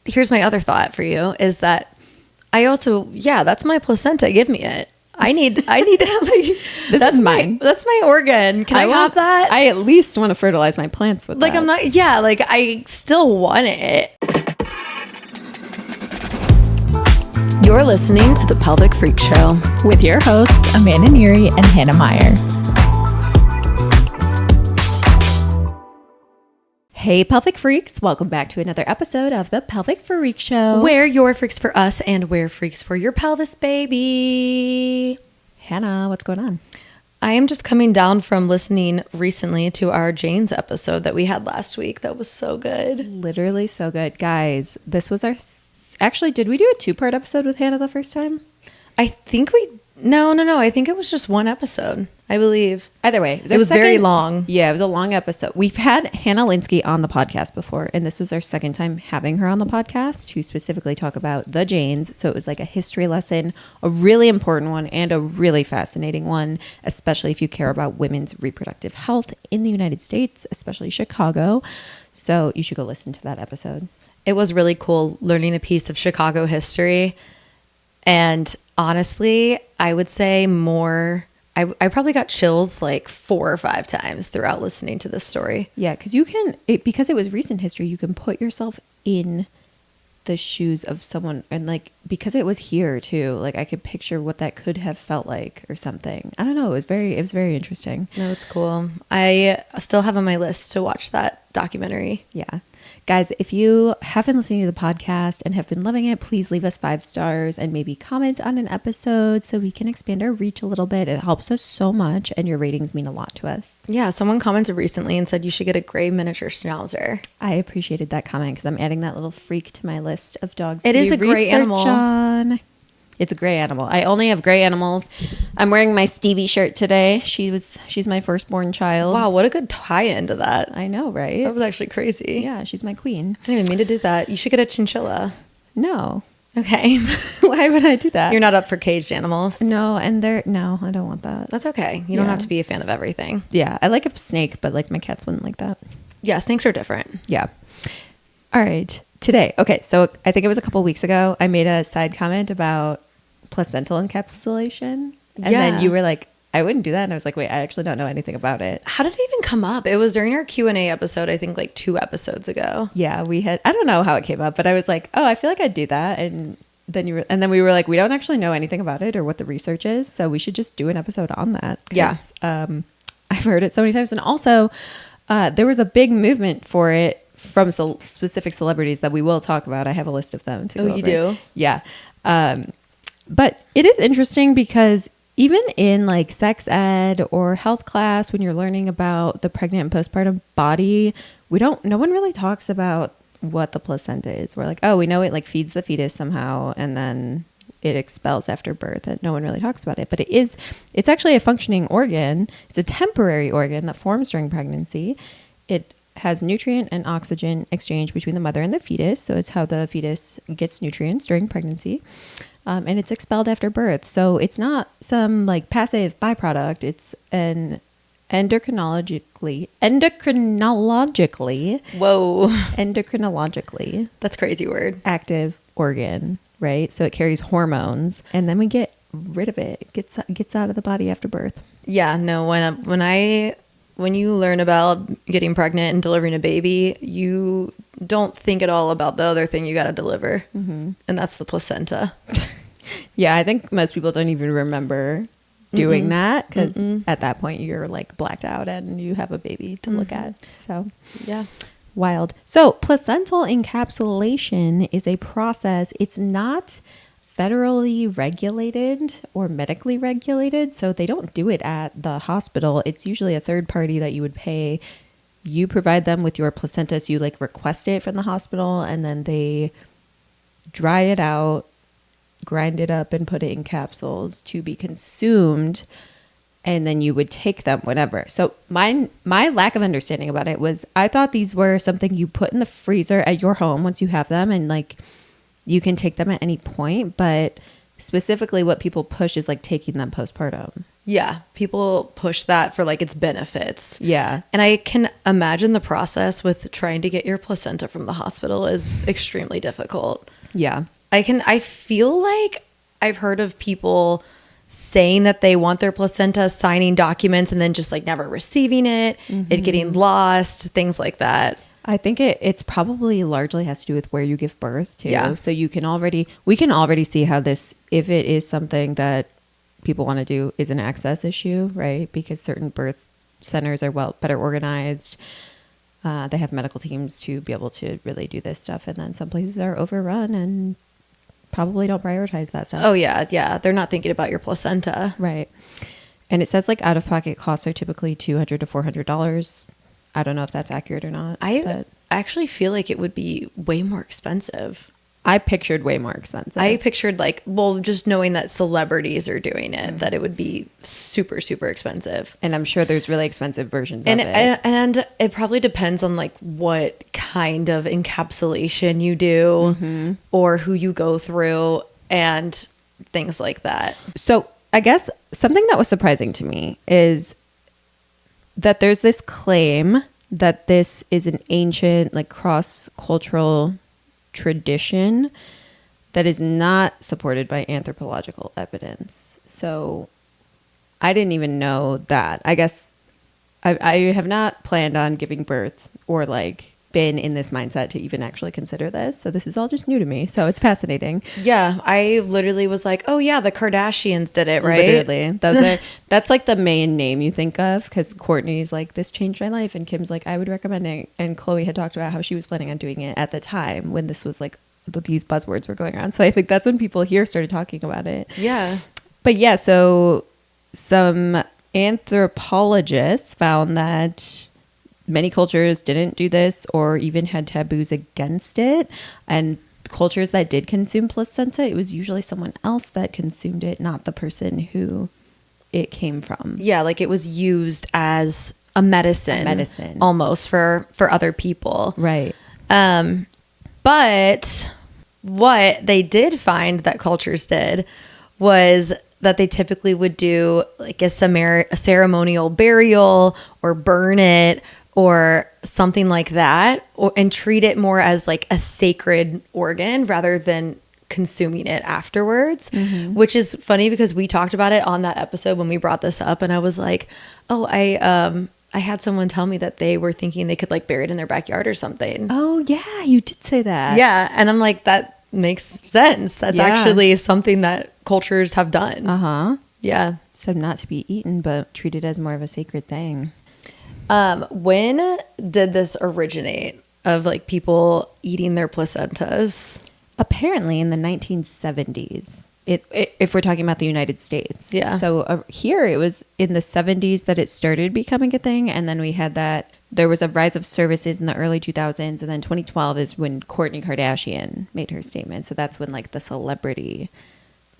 here's my other thought for you is that I also, that's my placenta. Give me it. I need to have This is mine. That's my organ. Can I have that? I at least want to fertilize my plants with that. I'm not, I still want it. You're listening to the Pelvic Freak Show with your hosts, Amanda Neary and Hannah Meyer. Hey, Pelvic Freaks. Welcome back to another episode of the Pelvic Freak Show. Where you're freaks for us and we're freaks for your pelvis, baby. Hannah, what's going on? I am just coming down from listening recently to our Jane's episode that we had last week. That was so good. Literally so good. Guys, this was our... Actually, did we do a two-part episode with Hannah the first time? I think we... No. I think it was just one episode, I believe. Either way. It was very long. Yeah, it was a long episode. We've had Hannah Linsky on the podcast before, and this was our second time having her on the podcast to specifically talk about the Janes. So it was like a history lesson, a really important one, and a really fascinating one, especially if you care about women's reproductive health in the United States, especially Chicago. So you should go listen to that episode. It was really cool learning a piece of Chicago history. And honestly, I would say more... I probably got chills like 4 or 5 times throughout listening to this story. Yeah, because because it was recent history, you can put yourself in the shoes of someone, and like because it was here too, like I could picture what that could have felt like or something. I don't know. It was very interesting. No, it's cool. I still have on my list to watch that documentary. Yeah. Guys, if you have been listening to the podcast and have been loving it, please leave us 5 stars and maybe comment on an episode so we can expand our reach a little bit. It helps us so much, and your ratings mean a lot to us. Yeah, someone commented recently and said you should get a gray miniature schnauzer. I appreciated that comment because I'm adding that little freak to my list of dogs. It is a gray animal. On. It's a gray animal. I only have gray animals. I'm wearing my Stevie shirt today. She's my firstborn child. Wow, what a good tie-in to that. I know, right? That was actually crazy. Yeah, she's my queen. I didn't even mean to do that. You should get a chinchilla. No. Okay. Why would I do that? You're not up for caged animals? No, I don't want that. That's okay. You don't have to be a fan of everything. Yeah, I like a snake, but like my cats wouldn't like that. Yeah, snakes are different. Yeah. All right. Today. Okay, so I think it was a couple weeks ago, I made a side comment about placental encapsulation. And then you were like, I wouldn't do that. And I was like, wait, I actually don't know anything about it. How did it even come up? It was during our Q&A episode, I think like 2 episodes ago. Yeah, I don't know how it came up, but I was like, oh, I feel like I'd do that. And then we were like, we don't actually know anything about it or what the research is. So we should just do an episode on that. Yeah. I've heard it so many times. And also there was a big movement for it from specific celebrities that we will talk about. I have a list of them to go over. You do? Yeah. But it is interesting because even in like sex ed or health class, when you're learning about the pregnant and postpartum body, no one really talks about what the placenta is. We're like, oh, we know it like feeds the fetus somehow and then it expels after birth, and no one really talks about it. But it's actually a functioning organ. It's a temporary organ that forms during pregnancy. It has nutrient and oxygen exchange between the mother and the fetus. So it's how the fetus gets nutrients during pregnancy. And it's expelled after birth. So it's not some like passive byproduct. It's an endocrinologically. Whoa. Endocrinologically. That's a crazy word. Active organ, right? So it carries hormones, and then we get rid of it. It gets out of the body after birth. Yeah, no, when you learn about getting pregnant and delivering a baby, you don't think at all about the other thing you got to deliver. Mm-hmm. And that's the placenta. Yeah, I think most people don't even remember doing that because at that point you're like blacked out and you have a baby to look at. So yeah, wild. So placental encapsulation is a process. It's not federally regulated or medically regulated, so they don't do it at the hospital. It's usually a third party that you would pay. You provide them with your placenta, so you like request it from the hospital, and then they dry it out, grind it up, and put it in capsules to be consumed, and then you would take them whenever. So my lack of understanding about it was I thought these were something you put in the freezer at your home once you have them, and like you can take them at any point, but specifically what people push is like taking them postpartum. Yeah, people push that for like its benefits. Yeah. And I can imagine the process with trying to get your placenta from the hospital is extremely difficult. Yeah. I feel like I've heard of people saying that they want their placenta, signing documents, and then just like never receiving it, it getting lost, things like that. I think it's probably largely has to do with where you give birth too. Yeah. So we can already see how this, if it is something that people want to do, is an access issue, right? Because certain birth centers are better organized. They have medical teams to be able to really do this stuff. And then some places are overrun and probably don't prioritize that stuff. Oh yeah. Yeah. They're not thinking about your placenta. Right. And it says like out of pocket costs are typically $200 to $400. I don't know if that's accurate or not. I actually feel like it would be way more expensive. I pictured way more expensive. I pictured like, well, just knowing that celebrities are doing it, that it would be super, super expensive. And I'm sure there's really expensive versions of it. And it probably depends on like what kind of encapsulation you do or who you go through and things like that. So I guess something that was surprising to me is that there's this claim that this is an ancient, like cross-cultural tradition that is not supported by anthropological evidence. So I didn't even know that. I guess I have not planned on giving birth or like been in this mindset to even actually consider this. So this is all just new to me. So it's fascinating. Yeah. I literally was like, oh yeah, the Kardashians did it, right? Literally. That's like the main name you think of, because Kourtney's like, this changed my life. And Kim's like, I would recommend it. And Khloe had talked about how she was planning on doing it at the time when this was like, these buzzwords were going around. So I think that's when people here started talking about it. Yeah. But yeah, so some anthropologists found that many cultures didn't do this or even had taboos against it. And cultures that did consume placenta, it was usually someone else that consumed it, not the person who it came from. Yeah, like it was used as a medicine almost for other people. Right. But what they did find that cultures did was that they typically would do like a ceremonial burial or burn it or something like that, and treat it more as like a sacred organ rather than consuming it afterwards, which is funny because we talked about it on that episode when we brought this up, and I was like, oh, I had someone tell me that they were thinking they could like bury it in their backyard or something. Oh yeah, you did say that. Yeah, and I'm like, that makes sense. That's actually something that cultures have done. Yeah. So not to be eaten, but treated as more of a sacred thing. When did this originate of like people eating their placentas? Apparently in the 1970s. If we're talking about the United States. Yeah. So here it was in the 70s that it started becoming a thing. And then we had that, there was a rise of services in the early 2000s. And then 2012 is when Kourtney Kardashian made her statement. So that's when like the celebrity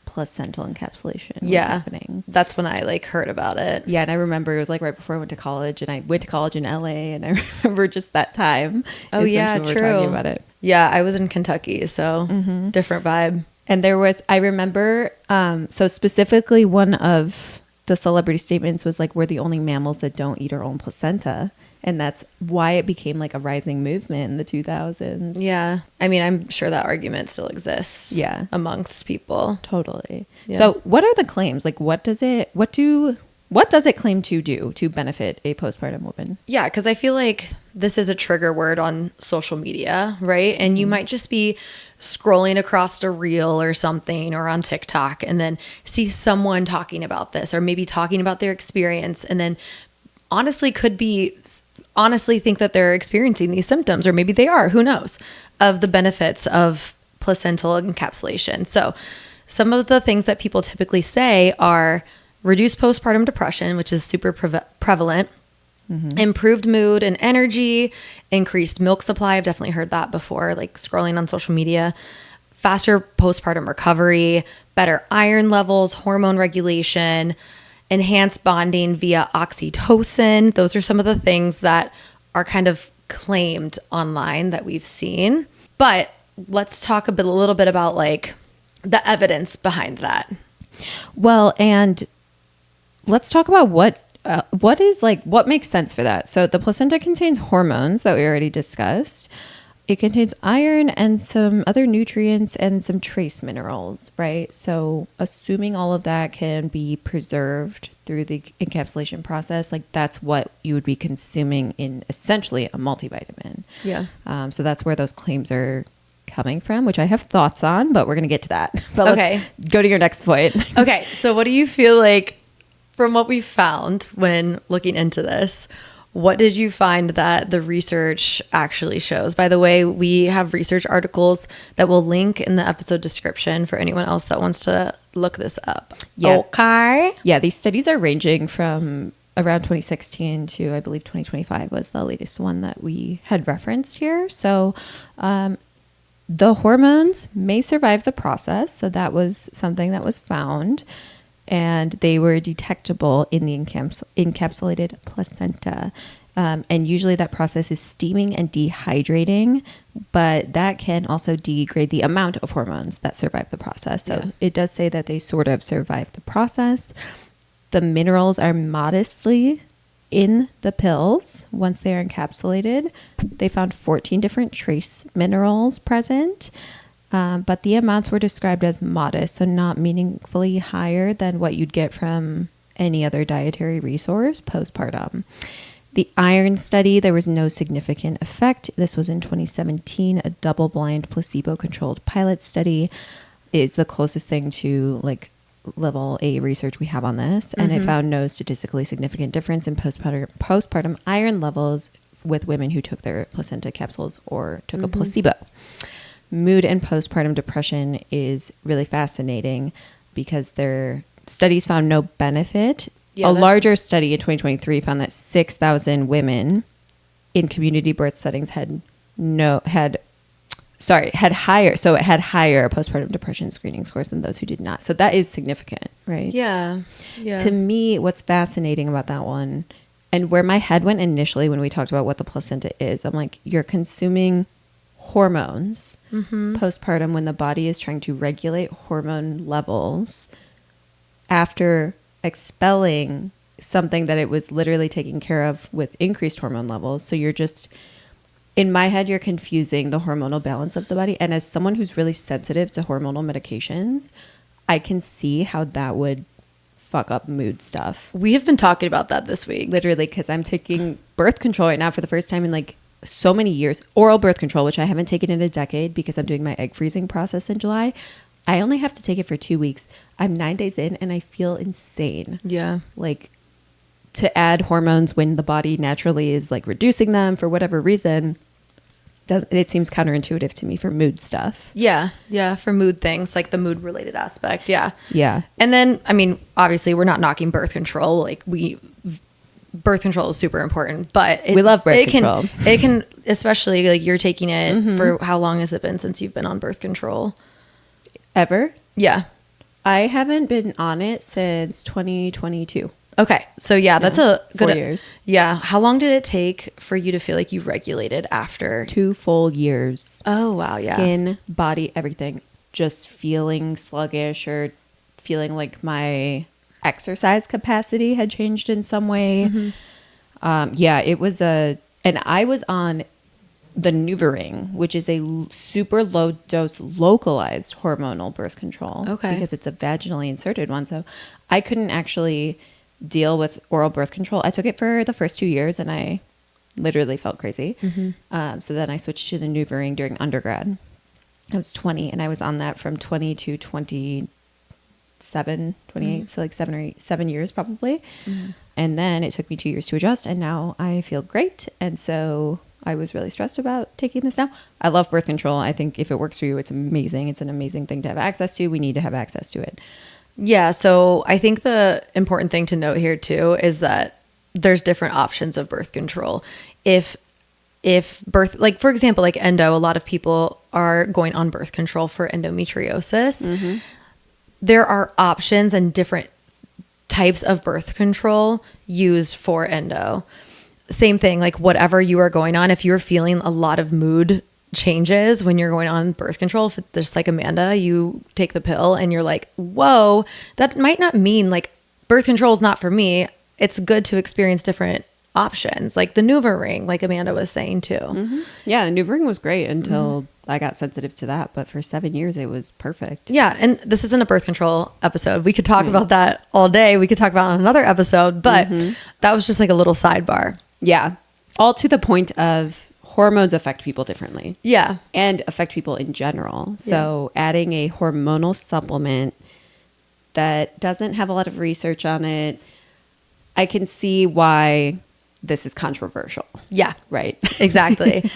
placental encapsulation was happening. That's when I like heard about it. Yeah. And I remember it was like right before I went to college, and I went to college in LA, and I remember just that time. Oh yeah, true. Were talking about it. Yeah. I was in Kentucky, so different vibe. And there was, I remember, so specifically one of the celebrity statements was like, we're the only mammals that don't eat our own placenta. And that's why it became like a rising movement in the 2000s. Yeah. I mean, I'm sure that argument still exists. Yeah. Amongst people. Totally. Yeah. So what are the claims? Like, what does it claim to do to benefit a postpartum woman? Yeah, because I feel like this is a trigger word on social media, right? And you might just be scrolling across a reel or something or on TikTok and then see someone talking about this or maybe talking about their experience, and then honestly think that they're experiencing these symptoms, or maybe they are, who knows, of the benefits of placental encapsulation. So some of the things that people typically say are reduced postpartum depression, which is super prevalent, improved mood and energy, increased milk supply. I've definitely heard that before, like scrolling on social media, faster postpartum recovery, better iron levels, hormone regulation, enhanced bonding via oxytocin. Those are some of the things that are kind of claimed online that we've seen. But let's talk a little bit about like the evidence behind that. Well, and let's talk about what makes sense for that. So the placenta contains hormones that we already discussed. It contains iron and some other nutrients and some trace minerals, right? So assuming all of that can be preserved through the encapsulation process, like that's what you would be consuming in essentially a multivitamin. Yeah. So that's where those claims are coming from, which I have thoughts on, but we're going to get to that. But Okay. Let's go to your next point. Okay. So what do you feel like from what we found when looking into this? What did you find that the research actually shows? By the way, we have research articles that we'll link in the episode description for anyone else that wants to look this up. Yeah. Okay. Yeah, these studies are ranging from around 2016 to I believe 2025 was the latest one that we had referenced here. So the hormones may survive the process. So that was something that was found. And they were detectable in the encapsulated placenta. And usually that process is steaming and dehydrating, but that can also degrade the amount of hormones that survive the process. So it does say that they sort of survive the process. The minerals are modestly in the pills once they are encapsulated. They found 14 different trace minerals present. But the amounts were described as modest, so not meaningfully higher than what you'd get from any other dietary resource postpartum. The iron study, there was no significant effect. This was in 2017. A double-blind, placebo-controlled pilot study is the closest thing to like level A research we have on this, and it found no statistically significant difference in postpartum iron levels with women who took their placenta capsules or took a placebo. Mood and postpartum depression is really fascinating because their studies found no benefit. A larger study in 2023 found that 6,000 women in community birth settings had higher postpartum depression screening scores than those who did not. So that is significant, right? Yeah. To me, what's fascinating about that one, and where my head went initially when we talked about what the placenta is, I'm like, you're consuming hormones postpartum when the body is trying to regulate hormone levels after expelling something that it was literally taking care of with increased hormone levels. So you're just, in my head, you're confusing the hormonal balance of the body. And as someone who's really sensitive to hormonal medications, I can see how that would fuck up mood stuff. We have been talking about that this week. Literally, because I'm taking birth control right now for the first time in like so many years. Oral birth control, which I haven't taken in a decade because I'm doing my egg freezing process in July. I only have to take it for 2 weeks. I'm 9 days in and I feel insane. Yeah. Like, to add hormones when the body naturally is like reducing them for whatever reason, it seems counterintuitive to me for mood stuff. Yeah. Yeah. For mood things, like the mood related aspect. Yeah. Yeah. And then, I mean, obviously we're not knocking birth control. Like birth control is super important, but we love birth control. It can, especially like you're taking it for how long has it been since you've been on birth control? Ever? Yeah. I haven't been on it since 2022. Okay. So yeah, that's a good 4 years. Yeah. How long did it take for you to feel like you regulated after? 2 full years. Oh, wow. Yeah. Skin, body, everything. Just feeling sluggish or feeling like my exercise capacity had changed in some way. Yeah, it was and I was on the NuvaRing, which is a super low dose localized hormonal birth control. Okay. Because it's a vaginally inserted one. So I couldn't actually deal with oral birth control. I took it for the first 2 years and I literally felt crazy. So then I switched to the NuvaRing during undergrad. I was 20 and I was on that from 20 to 28, so like 7 years probably. And then it took me 2 years to adjust and now I feel great. And so I was really stressed about taking this now. I love birth control. I think if it works for you, it's amazing. It's an amazing thing to have access to. We need to have access to it. Yeah. So I think the important thing to note here too is that there's different options of birth control. If birth, like for example, like endo, a lot of people are going on birth control for endometriosis. There are options and different types of birth control used for endo. Same thing, like whatever you are going on, if you're feeling a lot of mood changes when you're going on birth control, if it's just like Amanda, you take the pill and you're like, whoa, that might not mean like birth control is not for me, it's good to experience different options, like the NuvaRing, like Amanda was saying too. Mm-hmm. Yeah, the NuvaRing was great until I got sensitive to that, but for 7 years it was perfect. Yeah, and this isn't a birth control episode. We could talk about that all day. We could talk about it on another episode, but that was just like a little sidebar. Yeah, all to the point of hormones affect people differently. Yeah. And affect people in general. So adding a hormonal supplement that doesn't have a lot of research on it, I can see why this is controversial. Yeah. Right. Exactly.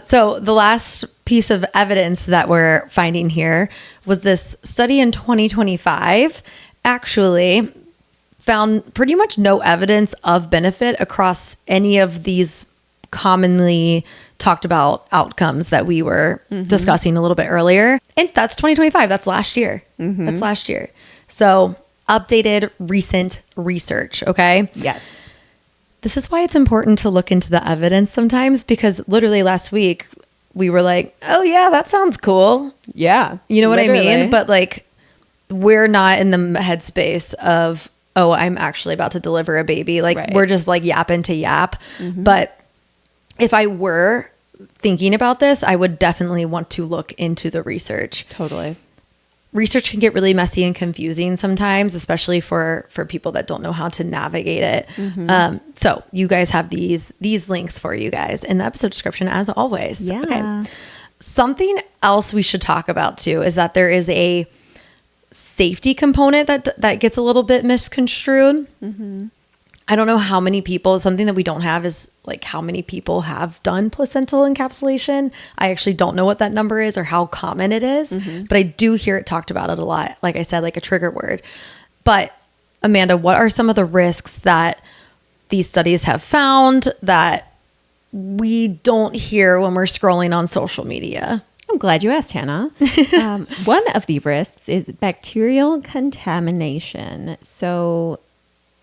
So the last piece of evidence that we're finding here was this study in 2025 actually found pretty much no evidence of benefit across any of these commonly talked about outcomes that we were discussing a little bit earlier. And that's 2025. That's last year. That's last year. So updated recent research. Okay. Yes. This is why it's important to look into the evidence sometimes, because literally last week we were like, oh yeah, that sounds cool. Yeah. You know what I mean? But like, we're not in the headspace of, oh, I'm actually about to deliver a baby. Like we're just like yapping to yap. But if I were thinking about this, I would definitely want to look into the research. Totally. Research can get really messy and confusing sometimes, especially for people that don't know how to navigate it. So you guys have these links for you guys in the episode description, as always. Yeah. Okay. Something else we should talk about too is that there is a safety component that gets a little bit misconstrued. I don't know how many people, something that we don't have is like how many people have done placental encapsulation. I actually don't know what that number is or how common it is, but I do hear it talked about it a lot. Like I said, like a trigger word. But Amanda, what are some of the risks that these studies have found that we don't hear when we're scrolling on social media? I'm glad you asked, Hannah. One of the risks is bacterial contamination. So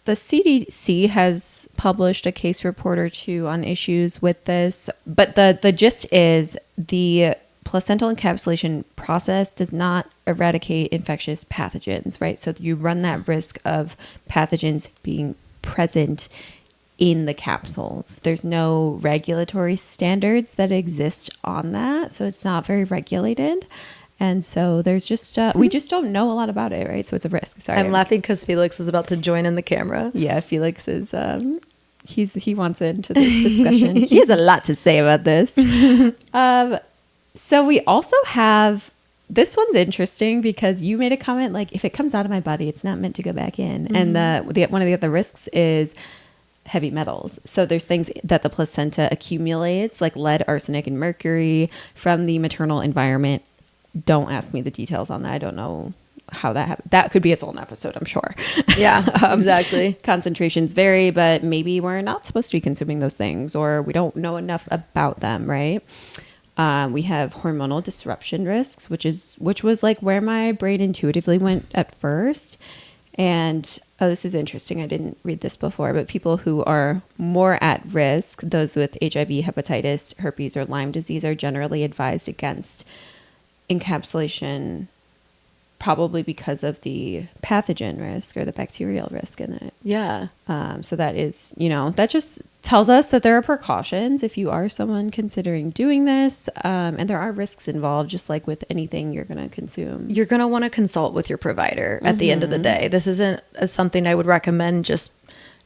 the CDC has published a case report or two on issues with this, but the gist is the placental encapsulation process does not eradicate infectious pathogens, right? So you run that risk of pathogens being present in the capsules. There's no regulatory standards that exist on that, so it's not very regulated. And so there's just, we just don't know a lot about it, right? So it's a risk. Sorry. I'm laughing because Felix is about to join in the camera. Yeah, Felix is, he wants into this discussion. He has a lot to say about this. So we also have, this one's interesting because you made a comment like, if it comes out of my body, it's not meant to go back in. And one of the other risks is heavy metals. So there's things that the placenta accumulates, like lead, arsenic, and mercury from the maternal environment. Don't ask me the details on that. I don't know how that happened. That could be its own episode, I'm sure. Yeah, exactly. Concentrations vary, but maybe we're not supposed to be consuming those things, or we don't know enough about them, right? We have hormonal disruption risks, which was like where my brain intuitively went at first. And this is interesting. I didn't read this before, but people who are more at risk, those with HIV, hepatitis, herpes, or Lyme disease, are generally advised against encapsulation, probably because of the pathogen risk or the bacterial risk in it. Yeah. So that is, that just tells us that there are precautions if you are someone considering doing this. And there are risks involved, just like with anything you're going to consume. You're going to want to consult with your provider at the end of the day. This isn't something I would recommend just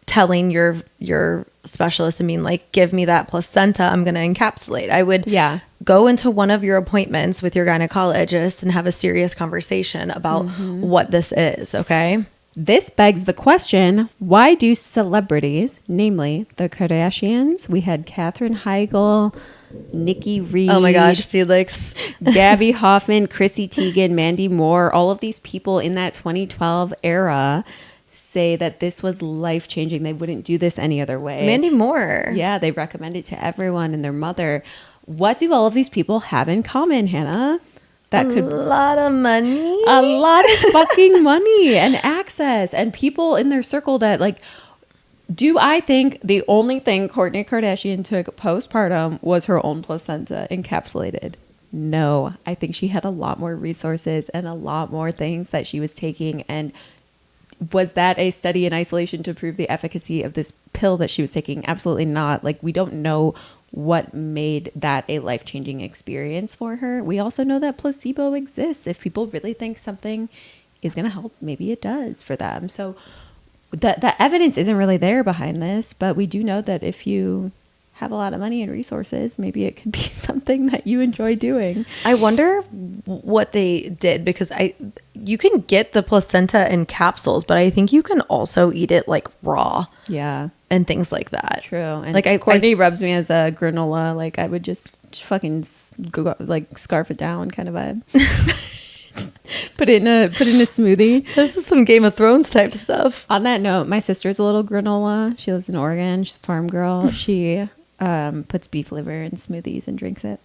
telling your specialist, like, give me that placenta, I'm going to encapsulate. I would go into one of your appointments with your gynecologist and have a serious conversation about what this is. Okay. This begs the question, why do celebrities, namely the Kardashians, we had Katherine Heigl, Nikki Reed, oh my gosh, Felix, Gabby Hoffman, Chrissy Teigen, Mandy Moore, all of these people in that 2012 era say that this was life-changing. They wouldn't do this any other way. Mandy Moore. Yeah, they recommend it to everyone and their mother. What do all of these people have in common, Hannah? A lot of money. A lot of fucking money and access and people in their circle that, like, do I think the only thing Kourtney Kardashian took postpartum was her own placenta encapsulated? No, I think she had a lot more resources and a lot more things that she was taking, and was that a study in isolation to prove the efficacy of this pill that she was taking? Absolutely not. Like, we don't know what made that a life-changing experience for her. We also know that placebo exists. If people really think something is going to help, maybe it does for them. So the evidence isn't really there behind this, but we do know that if you have a lot of money and resources, maybe it could be something that you enjoy doing. I wonder what they did, because you can get the placenta in capsules, but I think you can also eat it like raw. Yeah. And things like that. True. And like Courtney rubs me as a granola. Like, I would just fucking go, like, scarf it down kind of vibe. Just put it in a smoothie. This is some Game of Thrones type stuff. On that note, my sister's a little granola. She lives in Oregon. She's a farm girl. She puts beef liver in smoothies and drinks it.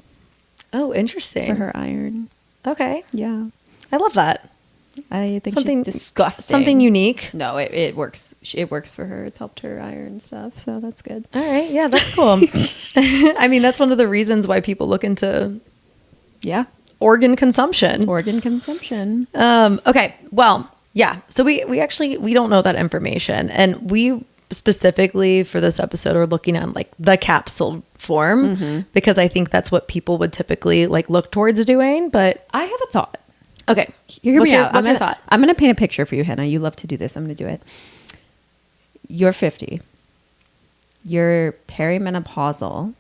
Oh, interesting. For her iron. Okay. Yeah. I love that. I think she's disgusting. Something unique. No, it works. It works for her. It's helped her iron stuff, so that's good. All right. Yeah, that's cool. I mean, that's one of the reasons why people look into organ consumption. Okay. Well, yeah. So we actually don't know that information, and we specifically for this episode are looking at like the capsule form because I think that's what people would typically like look towards doing. But I have a thought. Okay. Hear me out. What's your thought? I'm going to paint a picture for you, Hannah. You love to do this. I'm going to do it. You're 50. You're perimenopausal.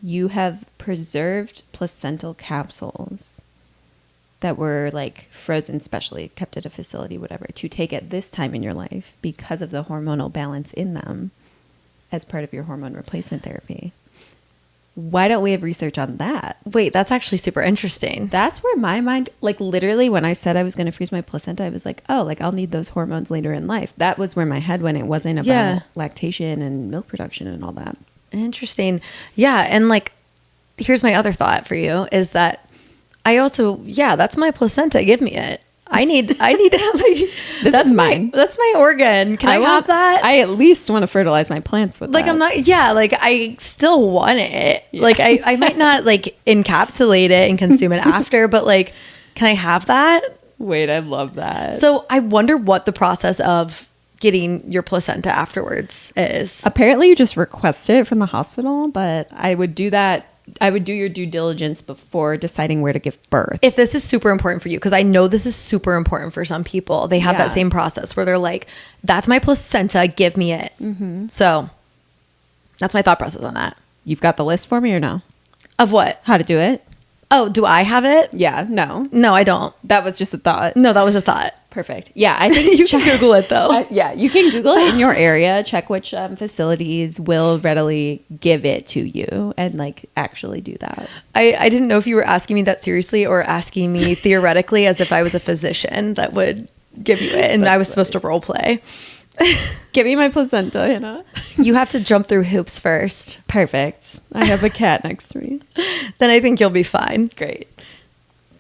You have preserved placental capsules that were like frozen specially, kept at a facility, whatever, to take at this time in your life because of the hormonal balance in them as part of your hormone replacement therapy. Why don't we have research on that? Wait, that's actually super interesting. That's where my mind, like literally when I said I was going to freeze my placenta, I was like, oh, like I'll need those hormones later in life. That was where my head went. It wasn't about lactation and milk production and all that. Interesting. Yeah. And like, here's my other thought for you is that I also, that's my placenta. Give me it. I need to have like, this is mine. That's my organ. Can I have that? I at least want to fertilize my plants with like, that. I'm not, like I still want it. Yeah. Like I might not like encapsulate it and consume it after, but like, can I have that? Wait, I love that. So I wonder what the process of getting your placenta afterwards is. Apparently you just request it from the hospital, but I would do that. I would do your due diligence before deciding where to give birth. If this is super important for you, because I know this is super important for some people. They have that same process where they're like, that's my placenta, give me it. Mm-hmm. So that's my thought process on that. You've got the list for me or no? Of what? How to do it? Oh, do I have it? Yeah, no. No, I don't. That was just a thought. No, that was a thought. Perfect. Yeah, I think you can Google it though. You can Google it in your area. Check which facilities will readily give it to you and like actually do that. I didn't know if you were asking me that seriously or asking me theoretically as if I was a physician that would give you it and I was supposed to role play. Give me my placenta, Hannah. You have to jump through hoops first. Perfect. I have a cat next to me. Then I think you'll be fine. Great.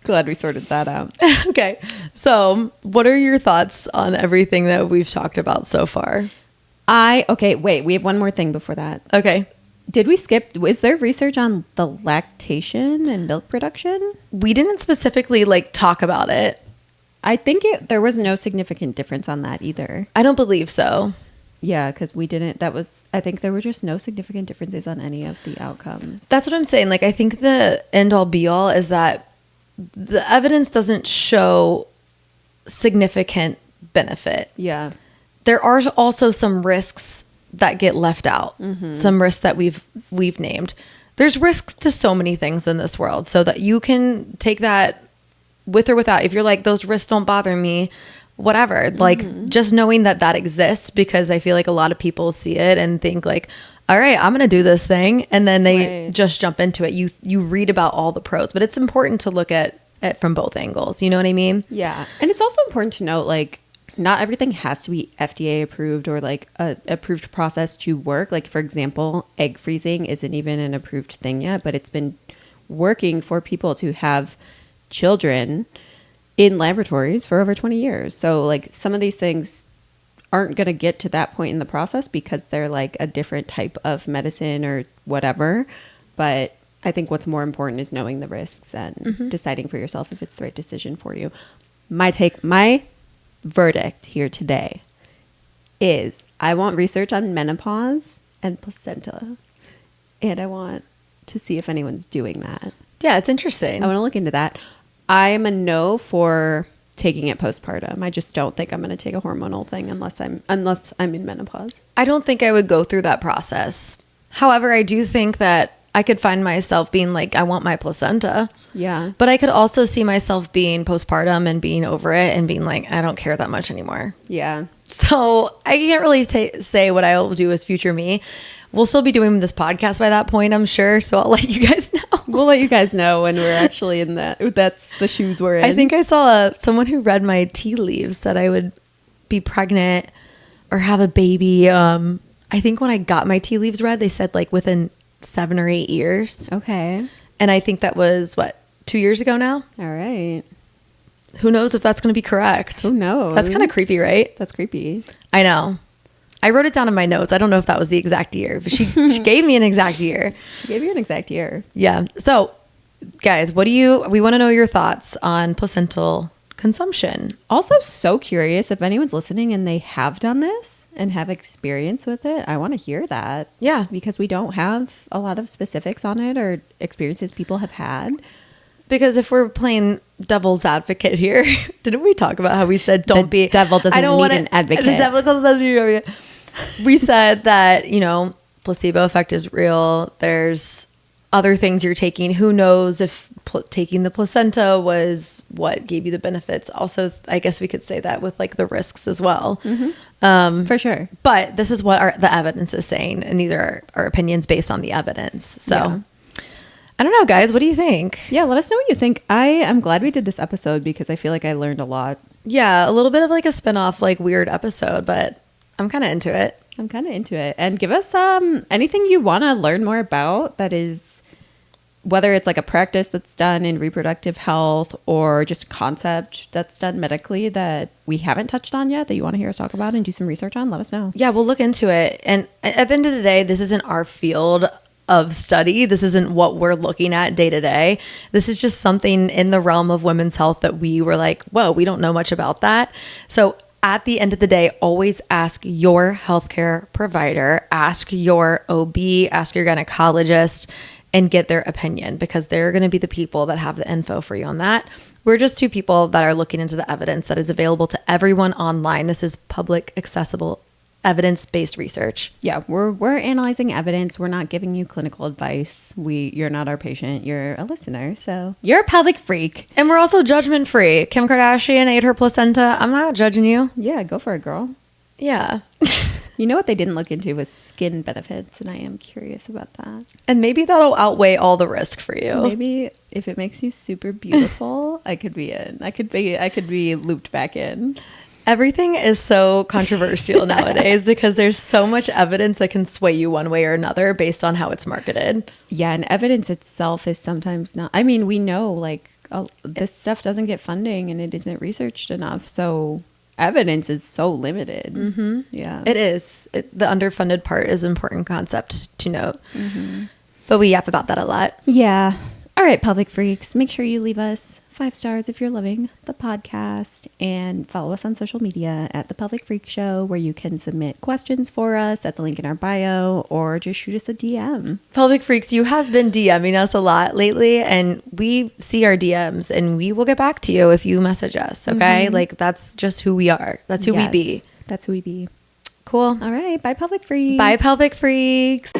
Glad we sorted that out. Okay. So what are your thoughts on everything that we've talked about so far? Okay, wait, we have one more thing before that. Okay. Did we skip, is there research on the lactation and milk production? We didn't specifically like talk about it. I think there was no significant difference on that either. I don't believe so. Yeah, because we didn't, I think there were just no significant differences on any of the outcomes. That's what I'm saying. Like, I think the end all be all is that the evidence doesn't show significant benefit. Yeah. There are also some risks that get left out. Mm-hmm. Some risks that we've named. There's risks to so many things in this world, so that you can take that with or without. If you're like, those risks don't bother me, whatever. Mm-hmm. Like, just knowing that exists, because I feel like a lot of people see it and think like, all right, I'm going to do this thing. And then they just jump into it. You read about all the pros, but it's important to look at it from both angles. You know what I mean? Yeah. And it's also important to note, like, not everything has to be FDA approved or like a approved process to work. Like, for example, egg freezing isn't even an approved thing yet, but it's been working for people to have children in laboratories for over 20 years. So like, some of these things aren't going to get to that point in the process because they're like a different type of medicine or whatever. But I think what's more important is knowing the risks and deciding for yourself if it's the right decision for you. My verdict here today is I want research on menopause and placenta. And I want to see if anyone's doing that. Yeah, it's interesting. I want to look into that. I'm a no for taking it postpartum. I just don't think I'm going to take a hormonal thing unless I'm in menopause. I don't think I would go through that process. However, I do think that I could find myself being like, I want my placenta. Yeah. But I could also see myself being postpartum and being over it and being like, I don't care that much anymore. Yeah. So I can't really say what I will do as future me. We'll still be doing this podcast by that point, I'm sure. So I'll let you guys know. We'll let you guys know when we're actually in that's the shoes we're in. I think I saw someone who read my tea leaves said I would be pregnant or have a baby. I think when I got my tea leaves read, they said like within 7 or 8 years. Okay. And I think that was 2 years ago now. All right. Who knows if that's going to be correct? Who knows? That's kind of creepy, right? That's creepy. I know. I wrote it down in my notes. I don't know if that was the exact year, but she gave me an exact year. She gave you an exact year. Yeah. So, guys, we want to know your thoughts on placental consumption. Also, so curious if anyone's listening and they have done this and have experience with it. I want to hear that. Yeah. Because we don't have a lot of specifics on it or experiences people have had. Because if we're playing devil's advocate here, didn't we talk about how we said don't be... devil doesn't need an advocate. The devil doesn't need an advocate. We said that, placebo effect is real. There's other things you're taking. Who knows if taking the placenta was what gave you the benefits. Also, I guess we could say that with like the risks as well. Mm-hmm. For sure. But this is what the evidence is saying. And these are our opinions based on the evidence. So... Yeah. I don't know, guys. What do you think? Yeah, let us know what you think. I am glad we did this episode because I feel like I learned a lot. Yeah, a little bit of like a spin-off, like weird episode, but I'm kind of into it. And give us anything you want to learn more about that is, whether it's like a practice that's done in reproductive health or just concept that's done medically that we haven't touched on yet that you want to hear us talk about and do some research on, let us know. Yeah, we'll look into it. And at the end of the day, this isn't our field of study. This isn't what we're looking at day to day. This is just something in the realm of women's health that we were like, whoa, we don't know much about that. So at the end of the day, always ask your healthcare provider, ask your OB, ask your gynecologist, and get their opinion because they're going to be the people that have the info for you on that. We're just two people that are looking into the evidence that is available to everyone online. This is public accessible evidence-based research. Yeah, we're analyzing evidence. We're not giving you clinical advice. You're not our patient. You're a listener. So you're a pelvic freak. And we're also judgment-free. Kim Kardashian ate her placenta. I'm not judging you. Yeah, go for it, girl. Yeah. You know what they didn't look into was skin benefits, and I am curious about that. And maybe that'll outweigh all the risk for you. Maybe if it makes you super beautiful, I could be in. I could be looped back in. Everything is so controversial nowadays because there's so much evidence that can sway you one way or another based on how it's marketed. Yeah, and evidence itself is sometimes not. I mean, we know like this stuff doesn't get funding and it isn't researched enough. So evidence is so limited. Mm-hmm. Yeah, it is. The underfunded part is an important concept to note. Mm-hmm. But we yap about that a lot. Yeah. All right, pelvic freaks, make sure you leave us 5 stars if you're loving the podcast and follow us on social media at The Pelvic Freak Show, where you can submit questions for us at the link in our bio or just shoot us a DM. Pelvic Freaks, you have been DMing us a lot lately and we see our DMs and we will get back to you if you message us, okay? Mm-hmm. Like that's just who we are. That's who we be. That's who we be. Cool. All right, bye pelvic freaks. Bye pelvic freaks.